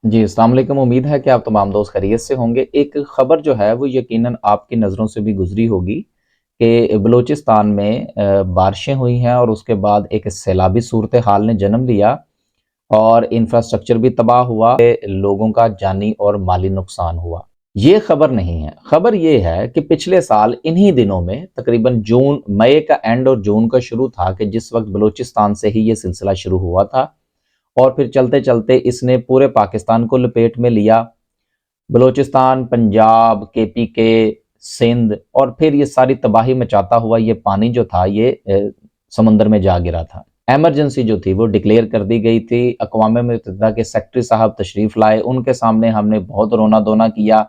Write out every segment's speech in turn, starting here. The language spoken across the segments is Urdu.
جی السلام علیکم، امید ہے کہ آپ تمام دوست خیریت سے ہوں گے۔ ایک خبر جو ہے وہ یقیناً آپ کی نظروں سے بھی گزری ہوگی کہ بلوچستان میں بارشیں ہوئی ہیں اور اس کے بعد ایک سیلابی صورتحال نے جنم لیا اور انفراسٹرکچر بھی تباہ ہوا، لوگوں کا جانی اور مالی نقصان ہوا۔ یہ خبر نہیں ہے، خبر یہ ہے کہ پچھلے سال انہی دنوں میں تقریباً مئی کا اینڈ اور جون کا شروع تھا کہ جس وقت بلوچستان سے ہی یہ سلسلہ شروع ہوا تھا اور پھر چلتے چلتے اس نے پورے پاکستان کو لپیٹ میں لیا۔ بلوچستان، پنجاب، کے پی کے، سندھ، اور پھر یہ ساری تباہی مچاتا ہوا یہ پانی جو تھا یہ سمندر میں جا گرا تھا۔ ایمرجنسی جو تھی وہ ڈکلیئر کر دی گئی تھی۔ اقوام متحدہ کے سیکرٹری صاحب تشریف لائے، ان کے سامنے ہم نے بہت رونا دھونا کیا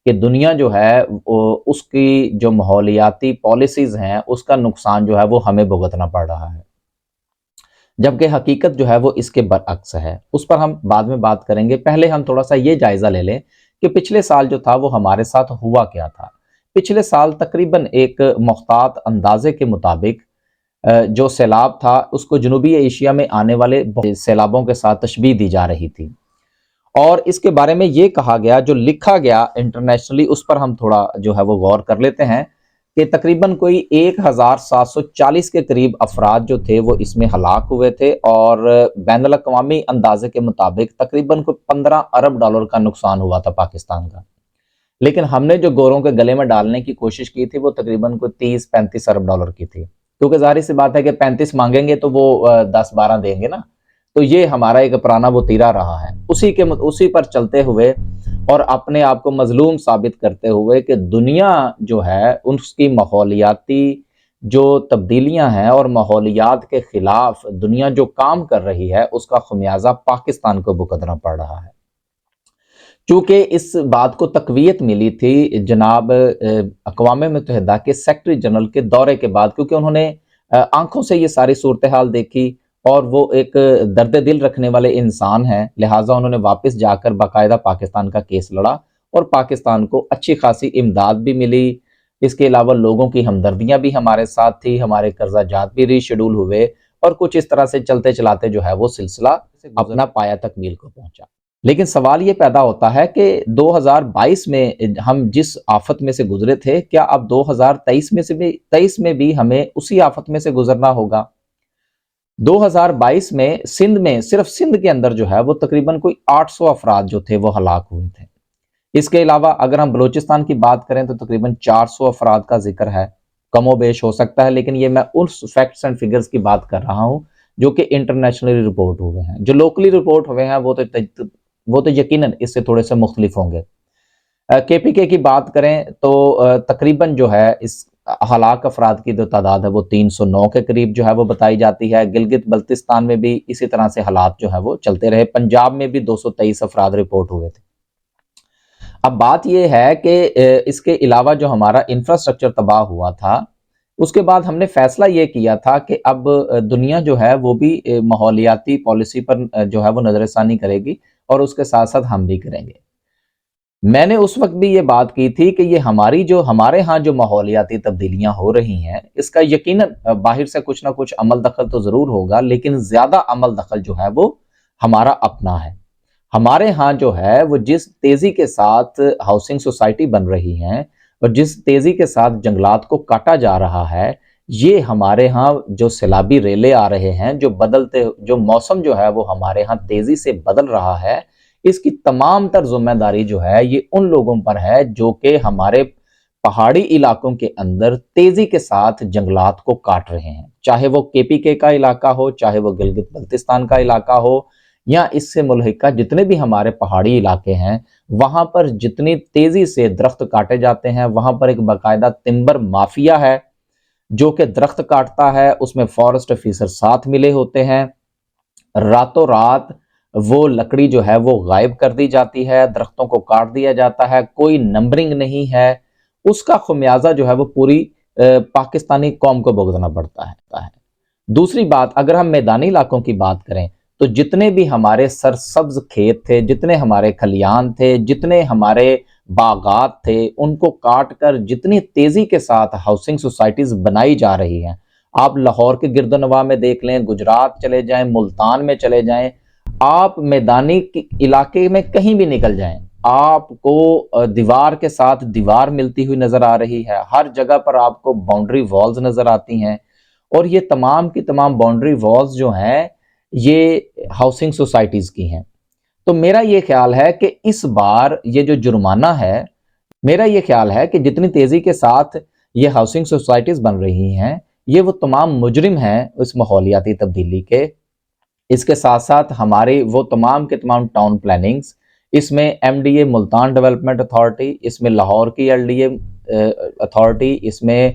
کہ دنیا جو ہے اس کی جو ماحولیاتی پالیسیز ہیں اس کا نقصان جو ہے وہ ہمیں بھگتنا پڑ رہا ہے، جبکہ حقیقت جو ہے وہ اس کے برعکس ہے۔ اس پر ہم بعد میں بات کریں گے، پہلے ہم تھوڑا سا یہ جائزہ لے لیں کہ پچھلے سال جو تھا وہ ہمارے ساتھ ہوا کیا تھا۔ پچھلے سال تقریباً ایک محتاط اندازے کے مطابق جو سیلاب تھا اس کو جنوبی ایشیا میں آنے والے سیلابوں کے ساتھ تشبیہ دی جا رہی تھی، اور اس کے بارے میں یہ کہا گیا، جو لکھا گیا انٹرنیشنلی، اس پر ہم تھوڑا جو ہے وہ غور کر لیتے ہیں کہ تقریباً کوئی 1740 کے قریب افراد جو تھے وہ اس میں ہلاک ہوئے تھے، اور بین الاقوامی اندازے کے مطابق تقریباً کوئی 15 ارب ڈالر کا نقصان ہوا تھا پاکستان کا۔ لیکن ہم نے جو گوروں کے گلے میں ڈالنے کی کوشش کی تھی وہ تقریباً کوئی 30-35 ارب ڈالر کی تھی، کیونکہ ظاہر سی بات ہے کہ 35 مانگیں گے تو وہ 10-12 دیں گے نا، تو یہ ہمارا ایک پرانا وتیرہ رہا ہے۔ اسی پر چلتے ہوئے اور اپنے آپ کو مظلوم ثابت کرتے ہوئے کہ دنیا جو ہے اس کی ماحولیاتی جو تبدیلیاں ہیں اور ماحولیات کے خلاف دنیا جو کام کر رہی ہے اس کا خمیازہ پاکستان کو بھگتنا پڑ رہا ہے۔ چونکہ اس بات کو تقویت ملی تھی جناب اقوام متحدہ کے سیکرٹری جنرل کے دورے کے بعد، کیونکہ انہوں نے آنکھوں سے یہ ساری صورتحال دیکھی اور وہ ایک درد دل رکھنے والے انسان ہیں، لہٰذا انہوں نے واپس جا کر باقاعدہ پاکستان کا کیس لڑا اور پاکستان کو اچھی خاصی امداد بھی ملی۔ اس کے علاوہ لوگوں کی ہمدردیاں بھی ہمارے ساتھ تھی، ہمارے قرضہ جات بھی ری شیڈول ہوئے، اور کچھ اس طرح سے چلتے چلاتے جو ہے وہ سلسلہ اپنا پایہ تکمیل کو پہنچا۔ لیکن سوال یہ پیدا ہوتا ہے کہ 2022 میں ہم جس آفت میں سے گزرے تھے، کیا اب 2023 میں بھی ہمیں اسی آفت میں سے گزرنا ہوگا؟ 2022 میں سندھ میں، صرف سندھ کے اندر جو ہے وہ تقریباً کوئی 800 افراد جو تھے وہ ہلاک ہوئے تھے۔ اس کے علاوہ اگر ہم بلوچستان کی بات کریں تو تقریباً 400 افراد کا ذکر ہے، کم و بیش ہو سکتا ہے، لیکن یہ میں اس فیکٹس اینڈ فگرز کی بات کر رہا ہوں جو کہ انٹرنیشنلی رپورٹ ہوئے ہیں۔ جو لوکلی رپورٹ ہوئے ہیں وہ تو یقیناً اس سے تھوڑے سے مختلف ہوں گے۔ کے پی کے کی بات کریں تو تقریباً جو ہے اس ہلاک افراد کی جو تعداد ہے وہ 309 کے قریب جو ہے وہ بتائی جاتی ہے۔ گلگت بلتستان میں بھی اسی طرح سے حالات جو ہے وہ چلتے رہے، پنجاب میں بھی 223 افراد رپورٹ ہوئے تھے۔ اب بات یہ ہے کہ اس کے علاوہ جو ہمارا انفراسٹرکچر تباہ ہوا تھا، اس کے بعد ہم نے فیصلہ یہ کیا تھا کہ اب دنیا جو ہے وہ بھی ماحولیاتی پالیسی پر جو ہے وہ نظر ثانی کرے گی، اور اس کے ساتھ ساتھ ہم بھی کریں گے۔ میں نے اس وقت بھی یہ بات کی تھی کہ یہ ہمارے ہاں جو ماحولیاتی تبدیلیاں ہو رہی ہیں اس کا یقیناً باہر سے کچھ نہ کچھ عمل دخل تو ضرور ہوگا، لیکن زیادہ عمل دخل جو ہے وہ ہمارا اپنا ہے۔ ہمارے ہاں جو ہے وہ جس تیزی کے ساتھ ہاؤسنگ سوسائٹی بن رہی ہیں اور جس تیزی کے ساتھ جنگلات کو کاٹا جا رہا ہے، یہ ہمارے ہاں جو سیلابی ریلے آ رہے ہیں، جو موسم جو ہے وہ ہمارے ہاں تیزی سے بدل رہا ہے، اس کی تمام تر ذمہ داری جو ہے یہ ان لوگوں پر ہے جو کہ ہمارے پہاڑی علاقوں کے اندر تیزی کے ساتھ جنگلات کو کاٹ رہے ہیں، چاہے وہ کے پی کے کا علاقہ ہو، چاہے وہ گلگت بلتستان کا علاقہ ہو، یا اس سے ملحقہ جتنے بھی ہمارے پہاڑی علاقے ہیں، وہاں پر جتنی تیزی سے درخت کاٹے جاتے ہیں، وہاں پر ایک باقاعدہ ٹمبر مافیا ہے جو کہ درخت کاٹتا ہے، اس میں فارسٹ آفیسر ساتھ ملے ہوتے ہیں، راتوں رات وہ لکڑی جو ہے وہ غائب کر دی جاتی ہے، درختوں کو کاٹ دیا جاتا ہے، کوئی نمبرنگ نہیں ہے، اس کا خمیازہ جو ہے وہ پوری پاکستانی قوم کو بھگتنا پڑتا ہے۔ دوسری بات، اگر ہم میدانی علاقوں کی بات کریں تو جتنے بھی ہمارے سرسبز کھیت تھے، جتنے ہمارے کھلیان تھے، جتنے ہمارے باغات تھے، ان کو کاٹ کر جتنی تیزی کے ساتھ ہاؤسنگ سوسائٹیز بنائی جا رہی ہیں، آپ لاہور کے گرد و نواح میں دیکھ لیں، گجرات چلے جائیں، ملتان میں چلے جائیں، آپ میدانی علاقے میں کہیں بھی نکل جائیں، آپ کو دیوار کے ساتھ دیوار ملتی ہوئی نظر آ رہی ہے، ہر جگہ پر آپ کو باؤنڈری والز نظر آتی ہیں، اور یہ تمام کی تمام باؤنڈری والز جو ہیں یہ ہاؤسنگ سوسائٹیز کی ہیں۔ تو میرا یہ خیال ہے کہ اس بار یہ جو جرمانہ ہے، میرا یہ خیال ہے کہ جتنی تیزی کے ساتھ یہ ہاؤسنگ سوسائٹیز بن رہی ہیں، یہ وہ تمام مجرم ہیں اس ماحولیاتی تبدیلی کے۔ اس کے ساتھ ساتھ ہمارے وہ تمام کے تمام ٹاؤن پلاننگز، اس میں M D A Multan development authority, اس میں لاہور کی ایل ڈی اے اتھارٹی، اس میں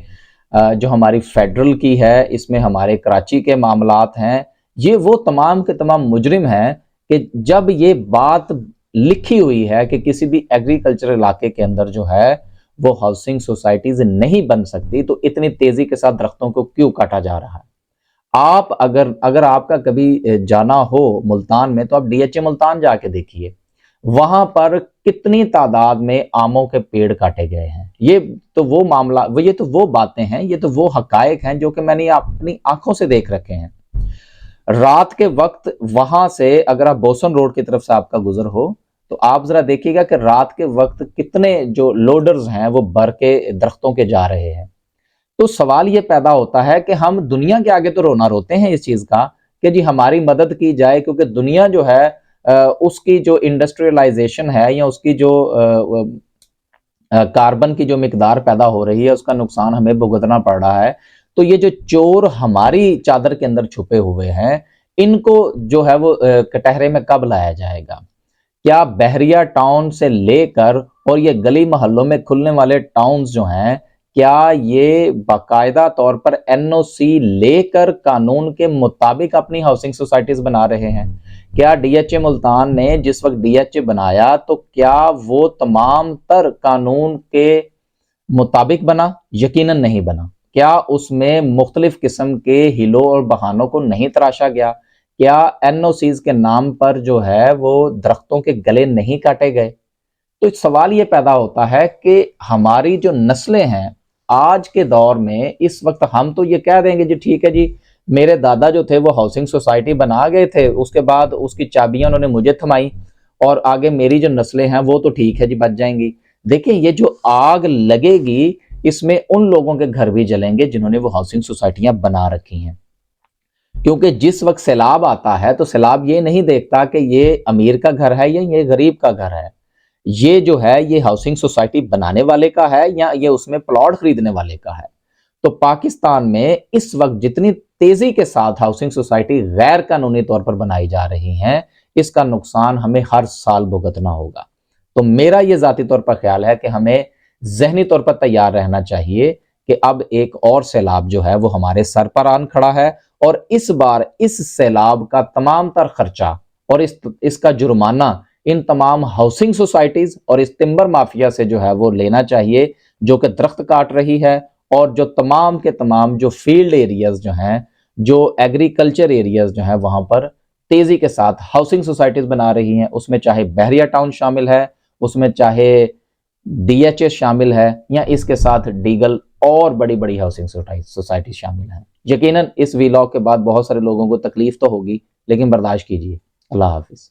جو ہماری فیڈرل کی ہے، اس میں ہمارے کراچی کے معاملات ہیں، یہ وہ تمام کے تمام مجرم ہیں کہ جب یہ بات لکھی ہوئی ہے کہ کسی بھی ایگریکلچر علاقے کے اندر جو ہے وہ ہاؤسنگ سوسائٹیز نہیں بن سکتی، تو اتنی تیزی کے ساتھ درختوں کو کیوں کاٹا جا رہا ہے؟ آپ اگر آپ کا کبھی جانا ہو ملتان میں تو آپ ڈی ایچ اے ملتان جا کے دیکھیے، وہاں پر کتنی تعداد میں آموں کے پیڑ کاٹے گئے ہیں۔ یہ تو وہ معاملہ، یہ تو وہ باتیں ہیں، یہ تو وہ حقائق ہیں جو کہ میں نے اپنی آنکھوں سے دیکھ رکھے ہیں۔ رات کے وقت وہاں سے اگر آپ بوسن روڈ کی طرف سے آپ کا گزر ہو تو آپ ذرا دیکھیے گا کہ رات کے وقت کتنے جو لوڈرز ہیں وہ بھر کے درختوں کے جا رہے ہیں۔ تو سوال یہ پیدا ہوتا ہے کہ ہم دنیا کے آگے تو رونا روتے ہیں اس چیز کا کہ جی ہماری مدد کی جائے، کیونکہ دنیا جو ہے اس کی جو انڈسٹریلائزیشن ہے یا اس کی جو کاربن کی جو مقدار پیدا ہو رہی ہے اس کا نقصان ہمیں بھگتنا پڑ رہا ہے۔ تو یہ جو چور ہماری چادر کے اندر چھپے ہوئے ہیں، ان کو جو ہے وہ کٹہرے میں کب لایا جائے گا؟ کیا بحریہ ٹاؤن سے لے کر اور یہ گلی محلوں میں کھلنے والے ٹاؤنز جو ہیں، کیا یہ باقاعدہ طور پر این او سی لے کر قانون کے مطابق اپنی ہاؤسنگ سوسائٹیز بنا رہے ہیں؟ کیا ڈی ایچ اے ملتان نے جس وقت ڈی ایچ اے بنایا تو کیا وہ تمام تر قانون کے مطابق بنا؟ یقیناً نہیں بنا۔ کیا اس میں مختلف قسم کے ہیلوں اور بہانوں کو نہیں تراشا گیا؟ کیا این او سیز کے نام پر جو ہے وہ درختوں کے گلے نہیں کاٹے گئے؟ تو سوال یہ پیدا ہوتا ہے کہ ہماری جو نسلیں ہیں آج کے دور میں، اس وقت ہم تو یہ کہہ دیں گے جی ٹھیک ہے جی میرے دادا جو تھے وہ ہاؤسنگ سوسائٹی بنا گئے تھے، اس کے بعد اس کی چابیاں انہوں نے مجھے تھمائی، اور آگے میری جو نسلیں ہیں وہ تو ٹھیک ہے جی بچ جائیں گی۔ دیکھیں یہ جو آگ لگے گی اس میں ان لوگوں کے گھر بھی جلیں گے جنہوں نے وہ ہاؤسنگ سوسائٹیاں بنا رکھی ہیں، کیونکہ جس وقت سیلاب آتا ہے تو سیلاب یہ نہیں دیکھتا کہ یہ امیر کا گھر ہے یا یہ غریب کا گھر ہے، یہ جو ہے یہ ہاؤسنگ سوسائٹی بنانے والے کا ہے یا یہ اس میں پلاٹ خریدنے والے کا ہے۔ تو پاکستان میں اس وقت جتنی تیزی کے ساتھ ہاؤسنگ سوسائٹی غیر قانونی طور پر بنائی جا رہی ہیں، اس کا نقصان ہمیں ہر سال بھگتنا ہوگا۔ تو میرا یہ ذاتی طور پر خیال ہے کہ ہمیں ذہنی طور پر تیار رہنا چاہیے کہ اب ایک اور سیلاب جو ہے وہ ہمارے سر پر آن کھڑا ہے، اور اس بار اس سیلاب کا تمام تر خرچہ اور اس کا جرمانہ ان تمام ہاؤسنگ سوسائٹیز اور اس ٹمبر مافیا سے جو ہے وہ لینا چاہیے، جو کہ درخت کاٹ رہی ہے، اور جو تمام کے تمام جو فیلڈ ایریاز جو ہیں، جو ایگریکلچر ایریاز جو ہیں وہاں پر تیزی کے ساتھ ہاؤسنگ سوسائٹیز بنا رہی ہیں، اس میں چاہے بحریہ ٹاؤن شامل ہے، اس میں چاہے ڈی ایچ اے شامل ہے، یا اس کے ساتھ دیگر اور بڑی بڑی ہاؤسنگ سوسائٹی شامل ہیں۔ یقیناً اس ویلاگ کے بعد بہت سارے لوگوں کو تکلیف تو ہوگی، لیکن برداشت کیجیے۔ اللہ حافظ۔